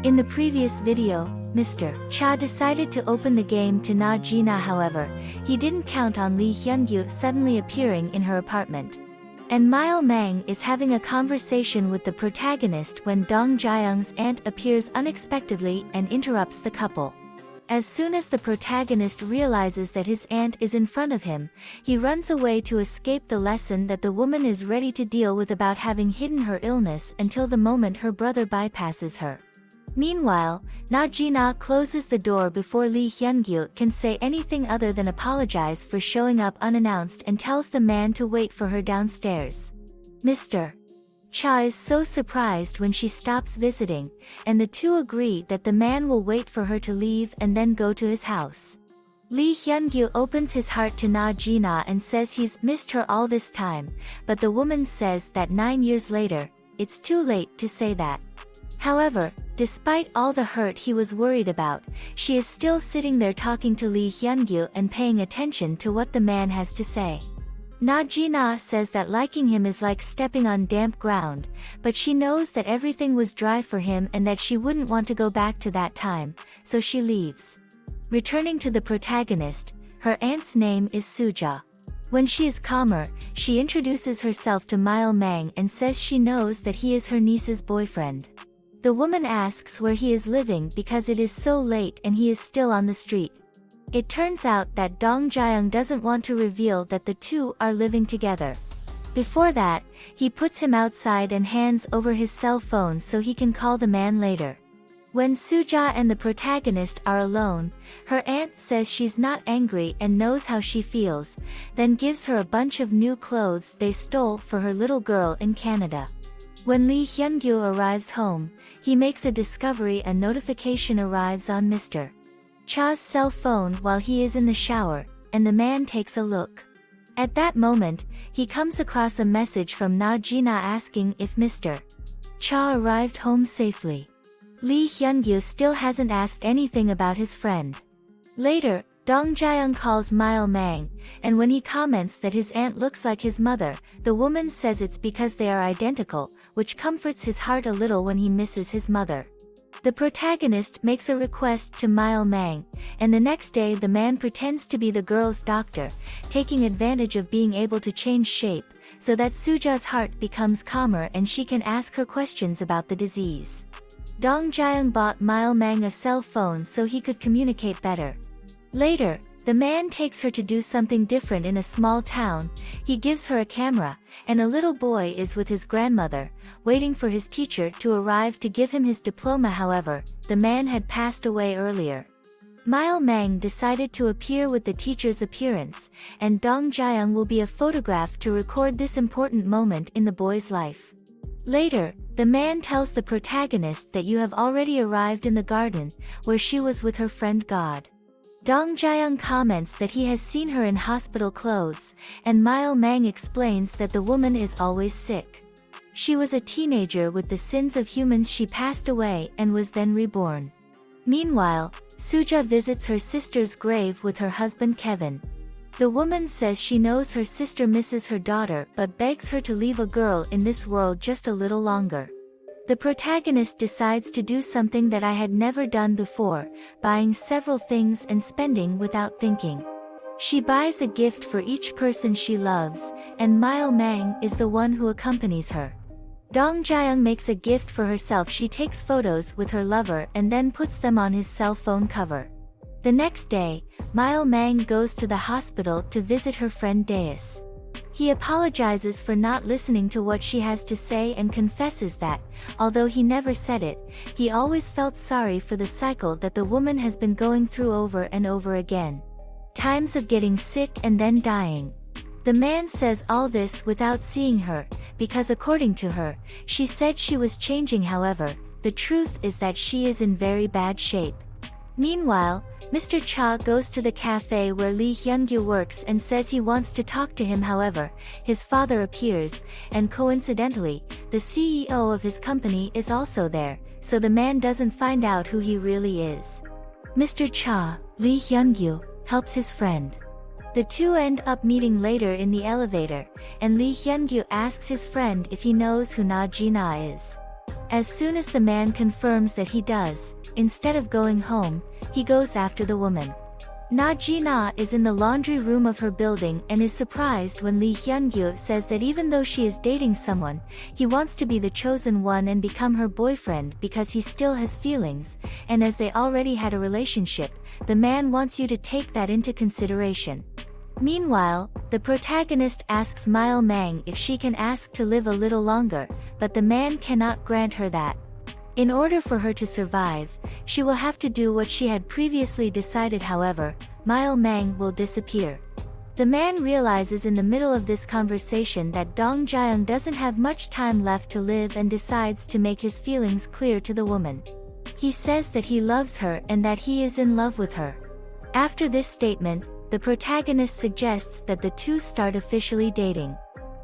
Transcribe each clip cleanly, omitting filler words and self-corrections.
In the previous video, Mr. Cha decided to open the game to Na Jina. However, he didn't count on Lee Hyun-gyu suddenly appearing in her apartment. And Mile Mang is having a conversation with the protagonist when Dong Jae-young's aunt appears unexpectedly and interrupts the couple. As soon as the protagonist realizes that his aunt is in front of him, he runs away to escape the lesson that the woman is ready to deal with about having hidden her illness until the moment her brother bypasses her. Meanwhile, Na Jina closes the door before Lee Hyun-gyu can say anything other than apologize for showing up unannounced and tells the man to wait for her downstairs. Mr. Cha is so surprised when she stops visiting, and the two agree that the man will wait for her to leave and then go to his house. Lee Hyun-gyu opens his heart to Na Jina and says he's missed her all this time, but the woman says that 9 years later, it's too late to say that. However, despite all the hurt he was worried about, she is still sitting there talking to Lee Hyun-gyu and paying attention to what the man has to say. Na Jina says that liking him is like stepping on damp ground, but she knows that everything was dry for him and that she wouldn't want to go back to that time, so she leaves. Returning to the protagonist, her aunt's name is Suja. When she is calmer, she introduces herself to Mile Mang and says she knows that he is her niece's boyfriend. The woman asks where he is living because it is so late and he is still on the street. It turns out that Dong Jae-young doesn't want to reveal that the two are living together. Before that, he puts him outside and hands over his cell phone so he can call the man later. When Suja and the protagonist are alone, her aunt says she's not angry and knows how she feels, then gives her a bunch of new clothes they stole for her little girl in Canada. When Lee Hyun-gyu arrives home, he makes a discovery. A notification arrives on Mr. Cha's cell phone while he is in the shower, and the man takes a look. At that moment, he comes across a message from Na Jina asking if Mr. Cha arrived home safely. Lee Hyun-gyu still hasn't asked anything about his friend. Later, Dong Jae-young calls Mile Mang, and when he comments that his aunt looks like his mother, the woman says it's because they are identical, which comforts his heart a little when he misses his mother. The protagonist makes a request to Mile Mang, and the next day the man pretends to be the girl's doctor, taking advantage of being able to change shape, so that Suja's heart becomes calmer and she can ask her questions about the disease. Dong Jae-young bought Mile Mang a cell phone so he could communicate better. Later, the man takes her to do something different in a small town. He gives her a camera, and a little boy is with his grandmother, waiting for his teacher to arrive to give him his diploma. However, the man had passed away earlier. Mile Mang decided to appear with the teacher's appearance, and Dong Jae-young will be a photograph to record this important moment in the boy's life. Later, the man tells the protagonist that you have already arrived in the garden, where she was with her friend God. Dong Jae-young comments that he has seen her in hospital clothes, and Mile Mang explains that the woman is always sick. She was a teenager with the sins of humans. She passed away and was then reborn. Meanwhile, Suja visits her sister's grave with her husband Kevin. The woman says she knows her sister misses her daughter but begs her to leave a girl in this world just a little longer. The protagonist decides to do something that I had never done before, buying several things and spending without thinking. She buys a gift for each person she loves, and Mile Mang is the one who accompanies her. Dong Jae-young makes a gift for herself. She takes photos with her lover and then puts them on his cell phone cover. The next day, Mile Mang goes to the hospital to visit her friend Deus. He apologizes for not listening to what she has to say and confesses that, although he never said it, he always felt sorry for the cycle that the woman has been going through over and over again. Times of getting sick and then dying. The man says all this without seeing her, because according to her, she said she was changing. However, the truth is that she is in very bad shape. Meanwhile, Mr. Cha goes to the cafe where Lee Hyun-gyu works and says he wants to talk to him. However, his father appears, and coincidentally, the CEO of his company is also there, so the man doesn't find out who he really is. Mr. Cha, Lee Hyun-gyu, helps his friend. The two end up meeting later in the elevator, and Lee Hyun-gyu asks his friend if he knows who Na Jina is. As soon as the man confirms that he does, instead of going home, he goes after the woman. Na Ji-na is in the laundry room of her building and is surprised when Lee Hyun-gyu says that even though she is dating someone, he wants to be the chosen one and become her boyfriend because he still has feelings, and as they already had a relationship, the man wants you to take that into consideration. Meanwhile, the protagonist asks Mile Mang if she can ask to live a little longer, but the man cannot grant her that. In order for her to survive, she will have to do what she had previously decided. However, Mile Mang will disappear. The man realizes in the middle of this conversation that Dong Jaeyoung doesn't have much time left to live and decides to make his feelings clear to the woman. He says that he loves her and that he is in love with her. After this statement, the protagonist suggests that the two start officially dating.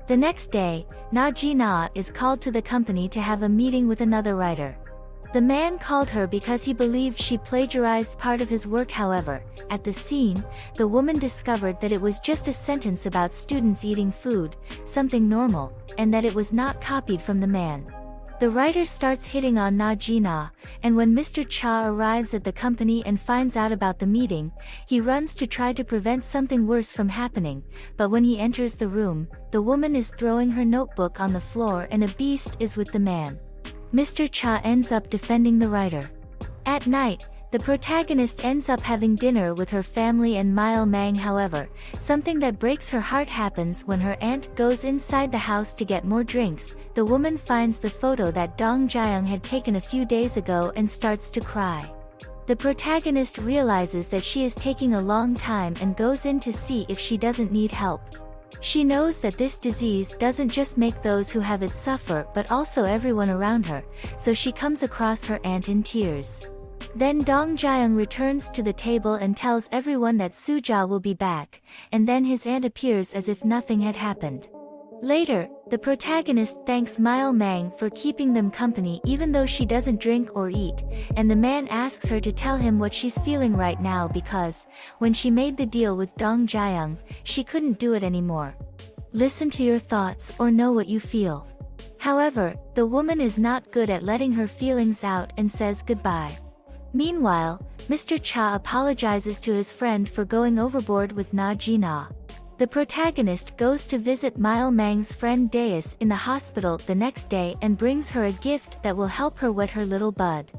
The next day, Na Ji-na is called to the company to have a meeting with another writer. The man called her because he believed she plagiarized part of his work. However, at the scene, the woman discovered that it was just a sentence about students eating food, something normal, and that it was not copied from the man. The writer starts hitting on Na Ji-na, and when Mr. Cha arrives at the company and finds out about the meeting, he runs to try to prevent something worse from happening, but when he enters the room, the woman is throwing her notebook on the floor and a beast is with the man. Mr. Cha ends up defending the writer. At night, the protagonist ends up having dinner with her family and Mile Mang. However, something that breaks her heart happens when her aunt goes inside the house to get more drinks. The woman finds the photo that Dong Jaeyoung had taken a few days ago and starts to cry. The protagonist realizes that she is taking a long time and goes in to see if she doesn't need help. She knows that this disease doesn't just make those who have it suffer but also everyone around her, so she comes across her aunt in tears. Then Dong Jaeyoung returns to the table and tells everyone that Suja will be back, and then his aunt appears as if nothing had happened. Later, the protagonist thanks Mile Mang for keeping them company even though she doesn't drink or eat, and the man asks her to tell him what she's feeling right now because, when she made the deal with Dong Jaeyoung, she couldn't do it anymore. Listen to your thoughts or know what you feel. However, the woman is not good at letting her feelings out and says goodbye. Meanwhile, Mr. Cha apologizes to his friend for going overboard with Na Ji-na. The protagonist goes to visit Mile Mang's friend Deus in the hospital the next day and brings her a gift that will help her wet her little bud.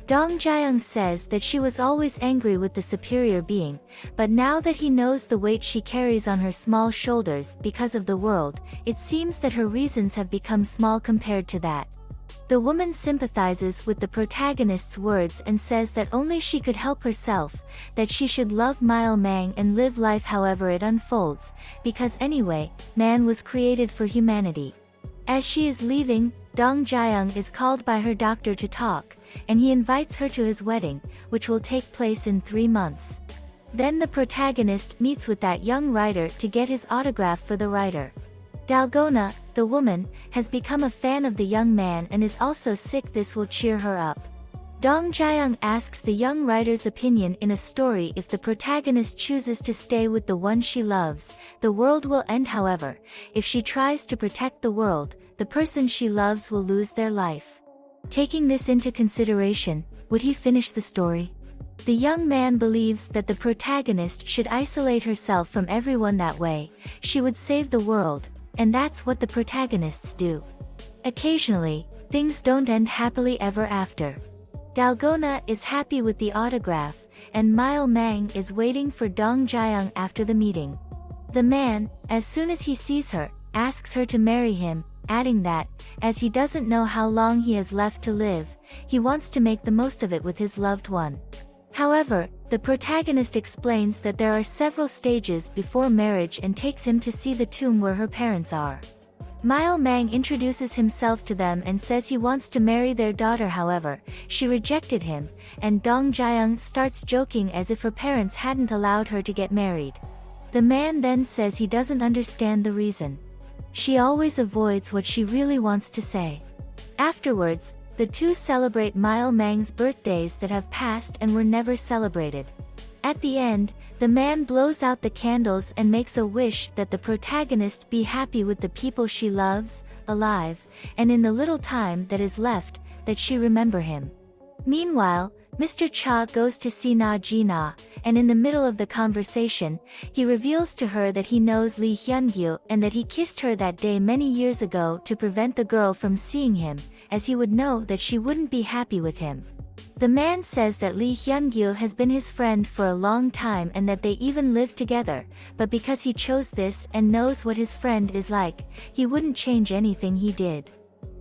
Dong Jaeyoung says that she was always angry with the superior being, but now that he knows the weight she carries on her small shoulders because of the world, it seems that her reasons have become small compared to that. The woman sympathizes with the protagonist's words and says that only she could help herself, that she should love Mile Mang and live life however it unfolds, because anyway, man was created for humanity. As she is leaving, Dong Jaeyoung is called by her doctor to talk, and he invites her to his wedding, which will take place in 3 months. Then the protagonist meets with that young writer to get his autograph for the writer. Dalgona, the woman, has become a fan of the young man and is also sick. This will cheer her up. Dong Jaeyoung asks the young writer's opinion in a story. If the protagonist chooses to stay with the one she loves, the world will end. However, if she tries to protect the world, the person she loves will lose their life. Taking this into consideration, would he finish the story? The young man believes that the protagonist should isolate herself from everyone. That way, she would save the world. And that's what the protagonists do. Occasionally, things don't end happily ever after. Dalgona is happy with the autograph, and Mile Mang is waiting for Dong Jaeyoung after the meeting. The man, as soon as he sees her, asks her to marry him, adding that, as he doesn't know how long he has left to live, he wants to make the most of it with his loved one. However, the protagonist explains that there are several stages before marriage and takes him to see the tomb where her parents are. Mile Mang introduces himself to them and says he wants to marry their daughter. However, she rejected him, and Dong Jaeyoung starts joking as if her parents hadn't allowed her to get married. The man then says he doesn't understand the reason. She always avoids what she really wants to say. Afterwards, the two celebrate Mile Mang's birthdays that have passed and were never celebrated. At the end, the man blows out the candles and makes a wish that the protagonist be happy with the people she loves, alive, and in the little time that is left, that she remember him. Meanwhile, Mr. Cha goes to see Na Jina, and in the middle of the conversation, he reveals to her that he knows Lee Hyun-gyu and that he kissed her that day many years ago to prevent the girl from seeing him, as he would know that she wouldn't be happy with him. The man says that Lee Hyun-gyu has been his friend for a long time and that they even lived together, but because he chose this and knows what his friend is like, he wouldn't change anything he did.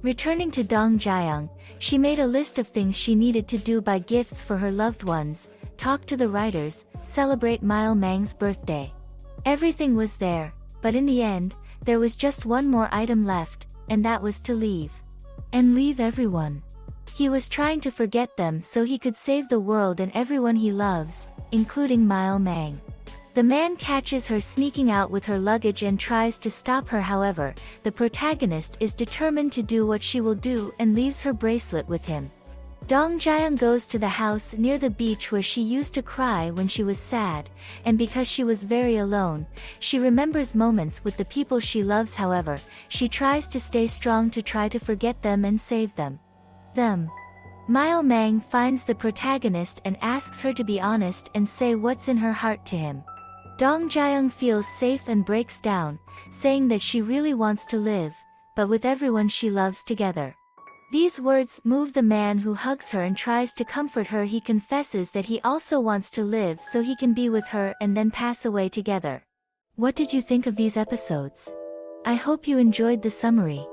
Returning to Dong Jaeyoung, she made a list of things she needed to do: buy gifts for her loved ones, talk to the writers, celebrate Mile Mang's birthday. Everything was there, but in the end, there was just one more item left, and that was to leave. And leave everyone. He was trying to forget them so he could save the world and everyone he loves, including Mile Mang. The man catches her sneaking out with her luggage and tries to stop her. However, the protagonist is determined to do what she will do and leaves her bracelet with him. Dong Jaeyoung goes to the house near the beach where she used to cry when she was sad, and because she was very alone, she remembers moments with the people she loves. However, she tries to stay strong to try to forget them and save them. Mile Mang finds the protagonist and asks her to be honest and say what's in her heart to him. Dong Jaeyoung feels safe and breaks down, saying that she really wants to live, but with everyone she loves together. These words move the man, who hugs her and tries to comfort her. He confesses that he also wants to live so he can be with her and then pass away together. What did you think of these episodes? I hope you enjoyed the summary.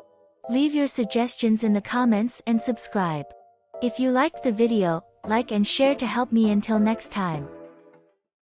Leave your suggestions in the comments and subscribe. If you liked the video, like and share to help me. Until next time.